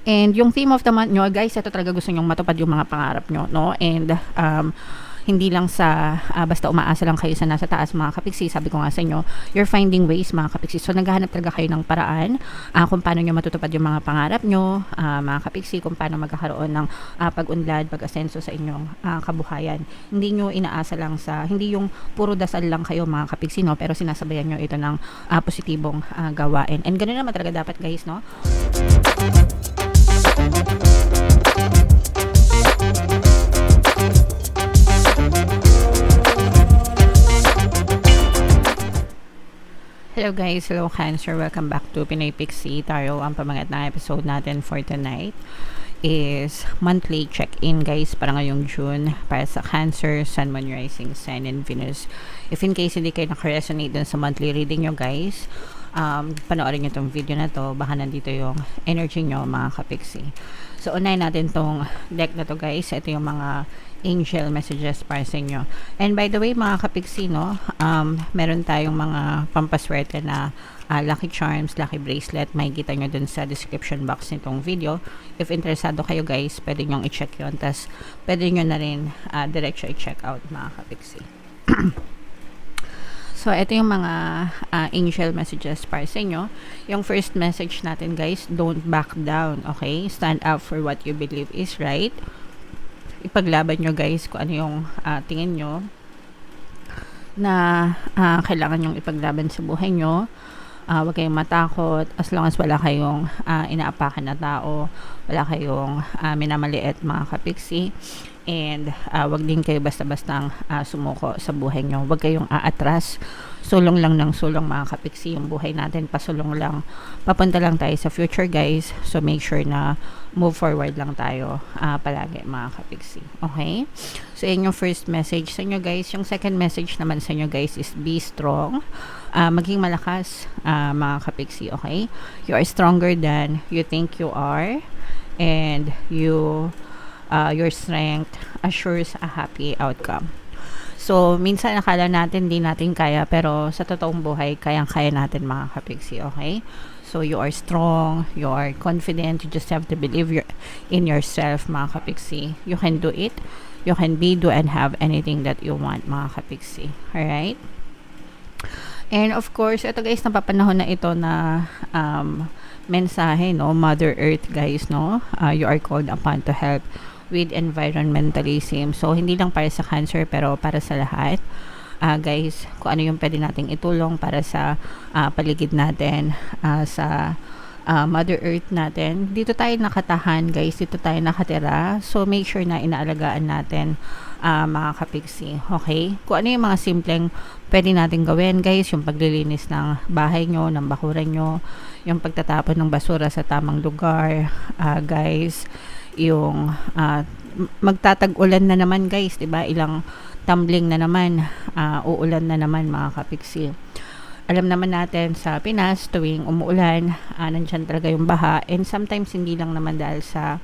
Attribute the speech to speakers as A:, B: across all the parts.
A: And yung theme of the month nyo, guys, ito talaga gusto nyong matupad yung mga pangarap nyo, no? And hindi lang sa basta umaasa lang kayo sa nasa taas, mga kapiksi. Sabi ko nga sa inyo, you're finding ways, mga kapiksi. So naghahanap talaga kayo ng paraan kung paano nyo matutupad yung mga pangarap nyo, mga kapiksi, kung paano magkakaroon ng pag-unlad, pag-asenso sa inyong kabuhayan. Hindi nyo inaasa lang sa, hindi yung puro dasal lang kayo, mga kapiksi, no? Pero sinasabayan nyo ito ng positibong gawain. And ganoon naman talaga dapat, guys, no? Hello guys, hello Cancer, welcome back to Pinoy Pixie Tarot. Ang pamagat na episode natin for tonight is monthly check-in, guys, para ngayong June para sa Cancer, Sun, Moon, Rising, Sign, and Venus. If in case hindi kayo nakaresonate dun sa monthly reading nyo, guys, panoorin nyo itong video na to, baka nandito yung energy nyo, mga kapiksi. So unahin natin tong deck na to, guys. Ito yung mga angel messages para sa inyo. And by the way, mga kapiksi, no, meron tayong mga pampaswerte na lucky charms, lucky bracelet. May kita nyo dun sa description box nitong video. If interesado kayo, guys, pwede nyo i-check yun. Tas pwede nyo na rin diretso i-check out, mga kapiksi. So, ito yung mga angel messages para sa inyo. Yung first message natin, guys, don't back down, okay? Stand up for what you believe is right. Ipaglaban nyo, guys, kung ano yung tingin nyo na kailangan nyong ipaglaban sa buhay nyo. Huwag kayong matakot as long as wala kayong inaapakan na tao, wala kayong minamaliit, mga kapiksi. And wag din kayo basta-bastang sumuko sa buhay nyo. Wag kayong aatras. Sulong lang ng sulong, mga kapiksi. Yung buhay natin, pasulong lang. Papunta lang tayo sa future, guys. So make sure na move forward lang tayo palagi, mga kapiksi. Okay? So yun yung first message sa inyo, guys. Yung second message naman sa inyo, guys, is be strong. Maging malakas, mga kapiksi. Okay? You are stronger than you think you are. And your strength assures a happy outcome. So, minsan nakala natin di natin kaya, pero sa totoong buhay, kayang-kaya natin, mga kapiksi, okay? So, you are strong, you are confident, you just have to believe in yourself, mga kapiksi. You can do it. You can be, do, and have anything that you want, mga kapiksi. Alright? And of course, ito, guys, napapanahon na ito na mensahe, no? Mother Earth, guys, no? You are called upon to help with environmentalism. So, hindi lang para sa Cancer, pero para sa lahat. Guys, kung ano yung pwede nating itulong para sa paligid natin, sa Mother Earth natin. Dito tayo nakatahan, guys. Dito tayo nakatira. So, make sure na inaalagaan natin, mga kapiksi. Okay? Kung ano yung mga simpleng pwede natin gawin, guys, yung paglilinis ng bahay nyo, ng bakuran nyo, yung pagtatapon ng basura sa tamang lugar, guys, yung magtatag-ulan na naman, guys, 'di ba? Ilang tumbling na naman, uulan na naman, mga kapiksi. Alam naman natin sa Pinas, tuwing umuulan, nandiyan talaga yung baha, and sometimes hindi lang naman dahil sa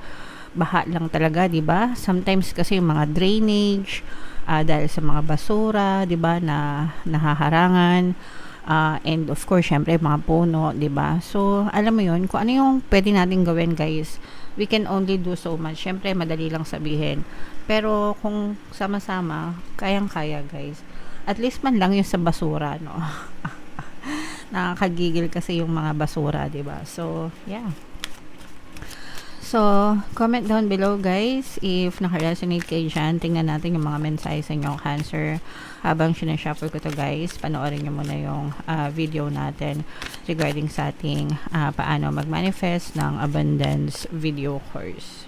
A: baha lang talaga, 'di ba? Sometimes kasi yung mga drainage, dahil sa mga basura, 'di ba, na nahaharangan. And of course, syempre, mga puno, 'di ba? So, alam mo 'yun, kung ano yung pwede nating gawin, guys, we can only do so much. Syempre, madali lang sabihin. Pero kung sama-sama, kayang-kaya, guys. At least man lang yung sa basura, no? Nakakagigil kasi yung mga basura, 'di ba? So, yeah. So, comment down below, guys, if naka-resonate kayo dyan. Tingnan natin yung mga mensahe sa inyong Cancer. Habang sinashuffle ko to, guys, panoorin nyo muna yung video natin regarding sa ating paano mag-manifest ng abundance video course.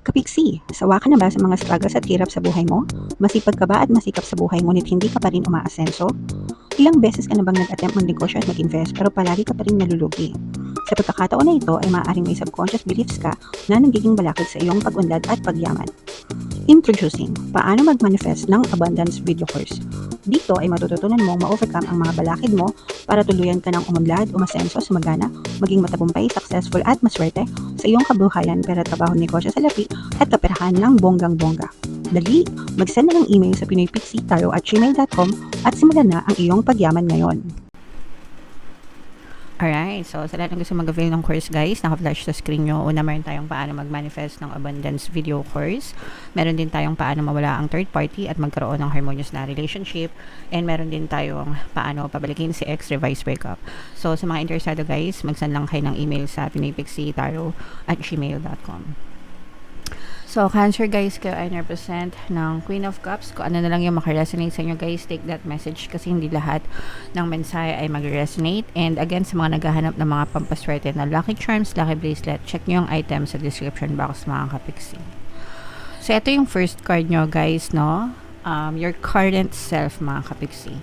B: Kapiksi, sawa ka na ba sa mga struggles at hirap sa buhay mo? Masipag ka ba at masikap sa buhay ngunit hindi ka pa rin umaasenso? Ilang beses ka na bang nag-attempt mag-negosyo at mag-invest pero palagi ka pa rin nalulugi? Sa pagkakataon na ito ay maaaring may subconscious beliefs ka na nagiging balakid sa iyong pag-unlad at pagyaman. Introducing, paano mag-manifest ng abundance video course. Dito ay matututunan mong ma-overcome ang mga balakid mo para tuluyan ka ng umunlad, umasenso, sumagana, maging matagumpay, successful at maswerte sa iyong kabuhayan, pera, trabaho, negosyo, salapi at kaperahan ng bonggang-bongga. Dali, mag-send na ng email sa pinoypixie@gmail.com at simulan na ang iyong pagyaman ngayon.
A: Alright, so sa lahat ng gusto mag-avail ng course guys, naka-flash sa screen nyo. Una, meron tayong paano mag-manifest ng abundance video course. Meron din tayong paano mawala ang third party at magkaroon ng harmonious na relationship. And meron din tayong paano pabalikin si ex revised breakup. So sa mga interesado guys, mag-send lang kayo ng email sa pinipixitaro@gmail.com. So, Cancer guys, kayo ay represent ng Queen of Cups. Kung ano na lang yung makaresonate sa inyo guys, take that message kasi hindi lahat ng mensahe ay mag-resonate. And again, sa mga naghahanap ng mga pampaswerte na lucky charms, lucky bracelet, check nyo yung item sa description box mga kapiksi. So, ito yung first card nyo guys, no? Your current self mga kapiksi.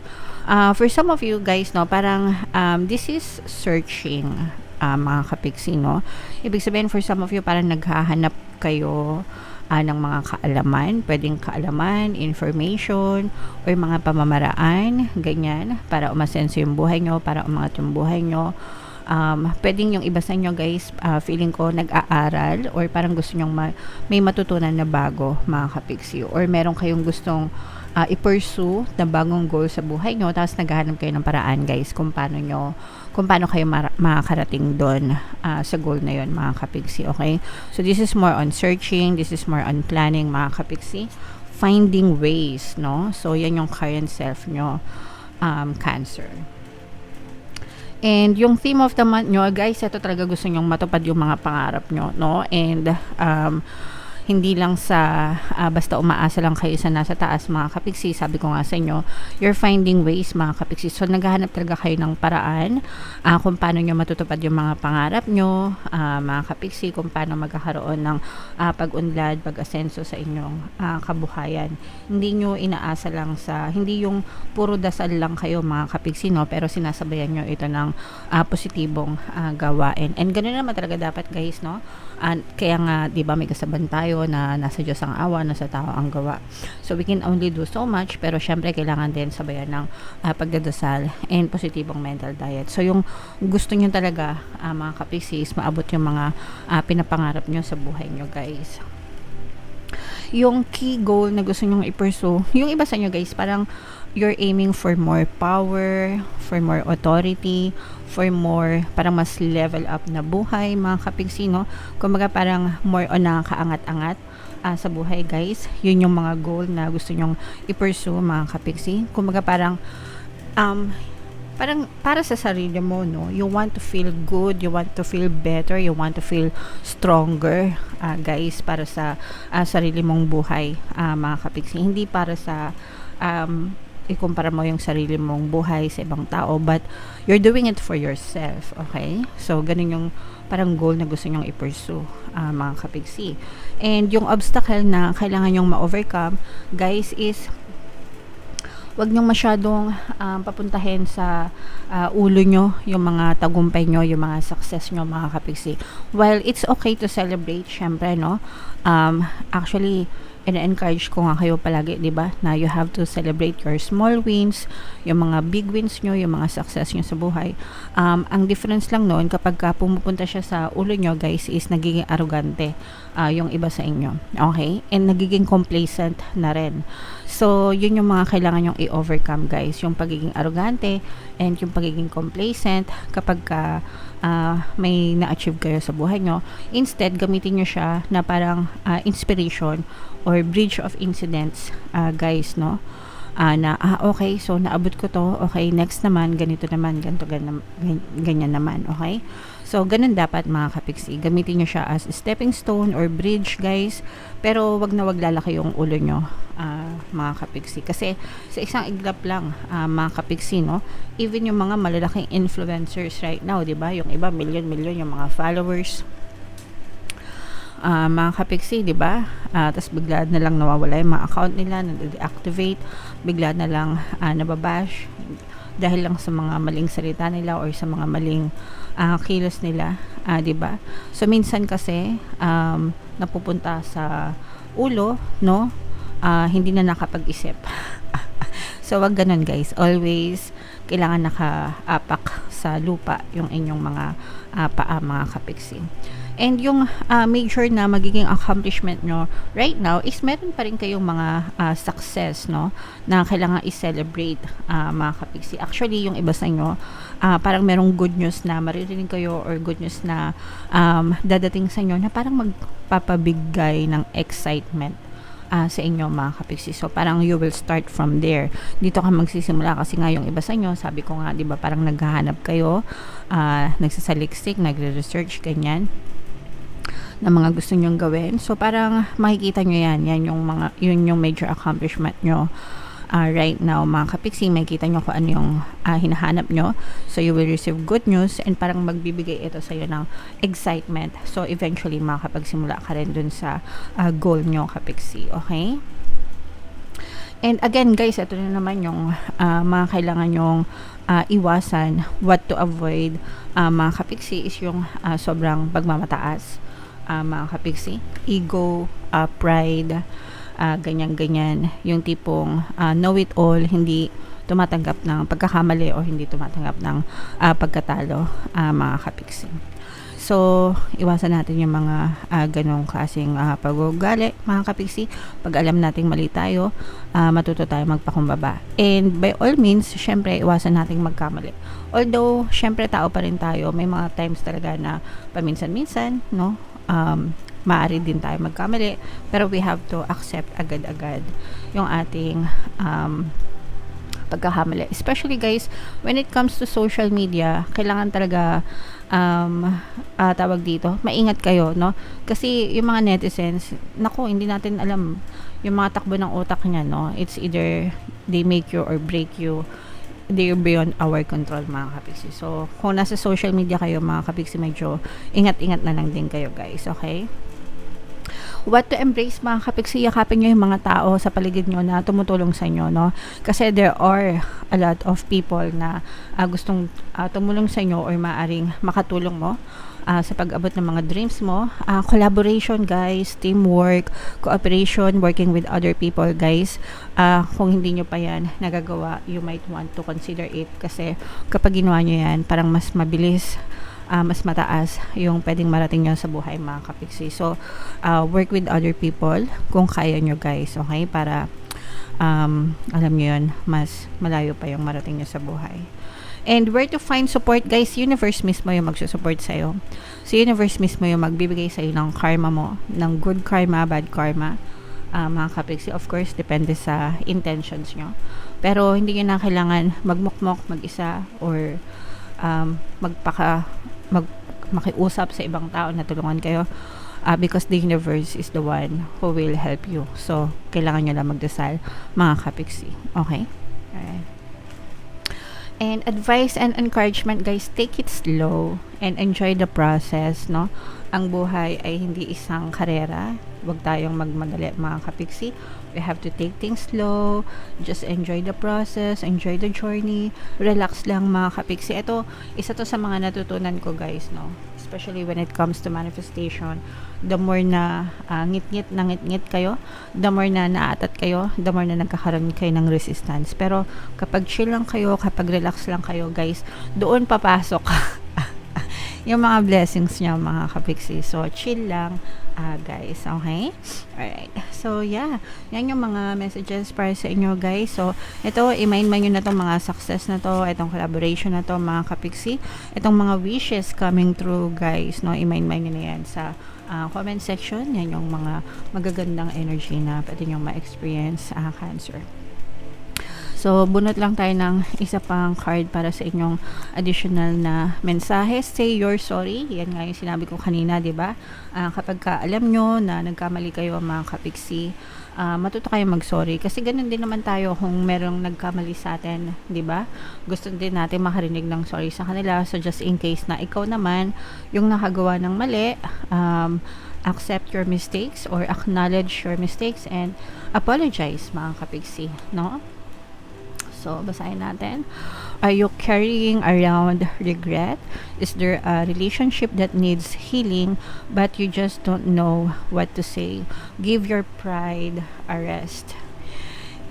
A: For some of you guys, no, parang this is searching mga kapiksi, no? Ibig sabihin, for some of you, parang naghahanap kayo ng mga kaalaman, pwedeng kaalaman, information, or mga pamamaraan, ganyan, para umasenso yung buhay nyo, para umangat yung buhay nyo. Pwedeng yung iba sa inyo guys, feeling ko nag-aaral, or parang gusto nyong may matutunan na bago, mga kapiksi, or meron kayong gustong i-pursue na bagong goal sa buhay nyo, tapos naghahanap kayo ng paraan guys kung paano kayo makakarating doon sa goal na yon mga kapiksi, okay? So this is more on searching, this is more on planning mga kapiksi, finding ways, no? So yan yung current self nyo, Cancer. And yung theme of the month nyo guys, ito talaga gusto nyong matupad yung mga pangarap nyo, no? And hindi lang sa basta umaasa lang kayo sa nasa taas mga kapiksi. Sabi ko nga sa inyo, you're finding ways mga kapiksi. So naghahanap talaga kayo ng paraan kung paano nyo matutupad yung mga pangarap nyo, mga kapiksi, kung paano magkakaroon ng pag-unlad, pag-asenso sa inyong kabuhayan. Hindi nyo inaasa lang hindi yung puro dasal lang kayo mga kapiksi, no? Pero sinasabayan nyo ito ng positibong gawain. And ganoon naman talaga dapat guys, no? Kaya nga, di ba, may kasaban tayo na nasa Diyos ang awa, nasa tao ang gawa. So we can only do so much, pero syempre kailangan din sabayan ng pagdadasal and positibong mental diet. So yung gusto nyo talaga mga kapiksi is maabot yung mga pinapangarap nyo sa buhay nyo guys. Yung key goal na gusto nyong i-pursue, yung iba sa inyo guys, parang you're aiming for more power, for more authority, for more, parang mas level up na buhay, mga kapiksi, no? Kumbaga parang more on nakakaangat-angat sa buhay, guys. Yun yung mga goal na gusto nyong i-pursue, mga kapiksi. Kumbaga parang para sa sarili mo, no? You want to feel good, you want to feel better, you want to feel stronger, guys, para sa sarili mong buhay, mga kapiksi. Hindi para sa ikumpara mo yung sarili mong buhay sa ibang tao, but you're doing it for yourself, okay? So, ganun yung parang goal na gusto nyong i-pursue, mga kapiksi. And yung obstacle na kailangan nyong ma-overcome, guys, is wag nyong masyadong papuntahin sa ulo nyo yung mga tagumpay nyo, yung mga success nyo, mga kapiksi. While it's okay to celebrate, syempre, no? Actually, ina-encourage ko nga kayo palagi, di ba, na you have to celebrate your small wins, yung mga big wins nyo, yung mga success nyo sa buhay. Ang difference lang noon, kapag pumupunta siya sa ulo nyo, guys, is nagiging arrogante yung iba sa inyo. Okay? And nagiging complacent na rin. So, yun yung mga kailangan yung i-overcome, guys. Yung pagiging arrogante and yung pagiging complacent kapag may na-achieve kayo sa buhay nyo. Instead, gamitin nyo siya na parang inspiration or bridge of incidents, guys, no? Okay, so naabot ko to, okay, next naman, ganito naman, ganyan naman, okay? So, ganun dapat mga kapiksi. Gamitin nyo siya as stepping stone or bridge, guys. Pero, wag na wag lalaki yung ulo nyo, mga kapiksi. Kasi, sa isang iglap lang, mga kapiksi, no? Even yung mga malalaking influencers right now, di ba? Yung iba, million yung mga followers. Mga kapiksi, di ba? Tapos bigla na lang nawawala yung mga account nila, na-deactivate, bigla na lang nababash dahil lang sa mga maling salita nila or sa mga maling kilos nila, di ba? So minsan kasi napupunta sa ulo, no? Hindi na nakapag-isip. So wag ganun, guys. Always kailangan nakaapak sa lupa yung inyong mga paa, mga kapiksi. And yung major na magiging accomplishment nyo right now is meron pa rin kayong mga success, no, na kailangan i-celebrate, mga kapiksi. Actually, yung iba sa inyo, parang merong good news na maririnig kayo or good news na dadating sa inyo na parang magpapabigay ng excitement sa inyo, mga kapiksi. So parang you will start from there. Dito ka magsisimula kasi nga yung iba sa inyo, sabi ko nga, 'di ba, parang naghahanap kayo, nagsasaliksik, nagre-research ganyan na mga gusto nyong gawin. So parang makikita nyo yan yun yung major accomplishment nyo right now, mga kapiksi. Makikita nyo kung ano yung hinahanap nyo. So you will receive good news and parang magbibigay ito sa iyo ng excitement. So eventually makakapagsimula ka rin dun sa goal nyo, kapiksi. Okay? And again guys, ito na naman yung mga kailangan yung iwasan, what to avoid, mga kapiksi, is yung sobrang pagmamataas, mga kapiksi, ego, pride, ganyan-ganyan, yung tipong know-it-all, hindi tumatanggap ng pagkakamali o hindi tumatanggap ng pagkatalo, mga kapiksi. So, iwasan natin yung mga ganong klaseng pag-ugali, mga kapiksi. Pag alam nating mali tayo, matuto tayo magpakumbaba. And by all means, syempre, iwasan nating magkamali. Although, syempre, tao pa rin tayo. May mga times talaga na paminsan-minsan, no? Maaari din tayo magkamali. Pero we have to accept agad-agad yung ating pagkakamali. Especially guys, when it comes to social media, kailangan talaga tawag dito, maingat kayo, no? Kasi yung mga netizens, nako, hindi natin alam yung mga takbo ng utak niya, no? It's either they make you or break you. They're beyond our control, mga kapiksi. So, kung nasa social media kayo, mga kapiksi, medyo ingat-ingat na lang din kayo, guys. Okay? What to embrace, mga kapiksi, yakapin nyo yung mga tao sa paligid nyo na tumutulong sa inyo, no? Kasi there are a lot of people na gustong tumulong sa inyo or maaring makatulong mo sa pag-abot ng mga dreams mo. Collaboration, guys, teamwork, cooperation, working with other people, guys. Kung hindi nyo pa yan nagagawa, you might want to consider it, kasi kapag ginawa nyo yan, parang mas mabilis, mas mataas yung pwedeng marating nyo sa buhay, mga kapiksi. So, work with other people kung kaya nyo, guys, okay? Para alam nyo yun, mas malayo pa yung marating nyo sa buhay. And where to find support, guys? Universe mismo yung magsusupport sa'yo. So, universe mismo yung magbibigay sa'yo ng karma mo, ng good karma, bad karma, mga kapiksi. Of course, depende sa intentions nyo. Pero, hindi nyo na kailangan magmukmok, mag-isa, or makiusap sa ibang tao na tulungan kayo, because the universe is the one who will help you. So, kailangan nyo lang magdasal, mga kapiksi. Okay? Alright. And advice and encouragement, guys, take it slow and enjoy the process, no? Ang buhay ay hindi isang karera. Huwag tayong magmadali, mga kapiksi. We have to take things slow, just enjoy the process, enjoy the journey, relax lang, mga kapiksi. Ito, isa to sa mga natutunan ko, guys, no? Especially when it comes to manifestation. The more na ngit-ngit kayo, the more na naatat kayo, the more na nagkakaroon kayo ng resistance. Pero kapag chill lang kayo, kapag relax lang kayo, guys, doon papasok yung mga blessings niya, mga kapiksi. So, chill lang, guys. Okay? Alright. So, yeah. Yan yung mga messages para sa inyo, guys. So, ito, i-mind nyo na itong mga success na to, itong collaboration na to, mga kapiksi. Itong mga wishes coming true, guys. No? I-mind nyo na yan sa comment section. Yan yung mga magagandang energy na pwede nyo ma-experience, Cancer. So, bunot lang tayo ng isa pang card para sa inyong additional na mensahe. Say you're sorry. Yan nga yung sinabi ko kanina, diba? Kapag alam nyo na nagkamali kayo, mga kapiksi, matuto kayo mag-sorry. Kasi ganun din naman tayo kung merong nagkamali sa atin, diba? Gusto din natin makarinig ng sorry sa kanila. So, just in case na ikaw naman yung nakagawa ng mali, accept your mistakes or acknowledge your mistakes and apologize, mga kapiksi, no? So, basahin natin. Are you carrying around regret? Is there a relationship that needs healing but you just don't know what to say? Give your pride a rest.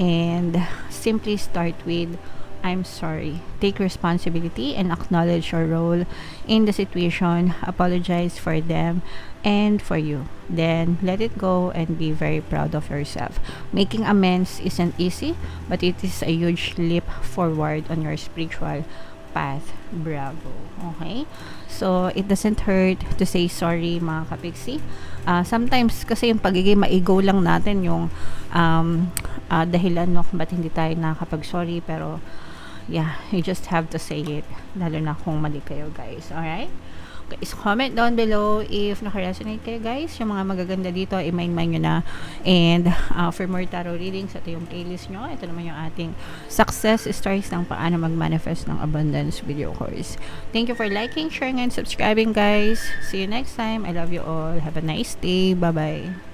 A: And simply start with I'm sorry. Take responsibility and acknowledge your role in the situation. Apologize for them and for you. Then let it go and be very proud of yourself. Making amends isn't easy, but it is a huge leap forward on your spiritual path. Bravo. Okay? So, it doesn't hurt to say sorry, mga kapiksi. Sometimes, kasi yung pagiging maigo lang natin yung dahilan no, kung ba't hindi tayo nakakapag-sorry. Pero, yeah, you just have to say it. Lalo na kung mali kayo, guys. Alright? Guys, comment down below if naka-resonate kayo, guys. Yung mga magaganda dito, i-mind nyo na. And for more tarot readings, ito yung playlist nyo. Ito naman yung ating success stories ng paano mag-manifest ng abundance video course. Thank you for liking, sharing, and subscribing, guys. See you next time. I love you all. Have a nice day. Bye-bye.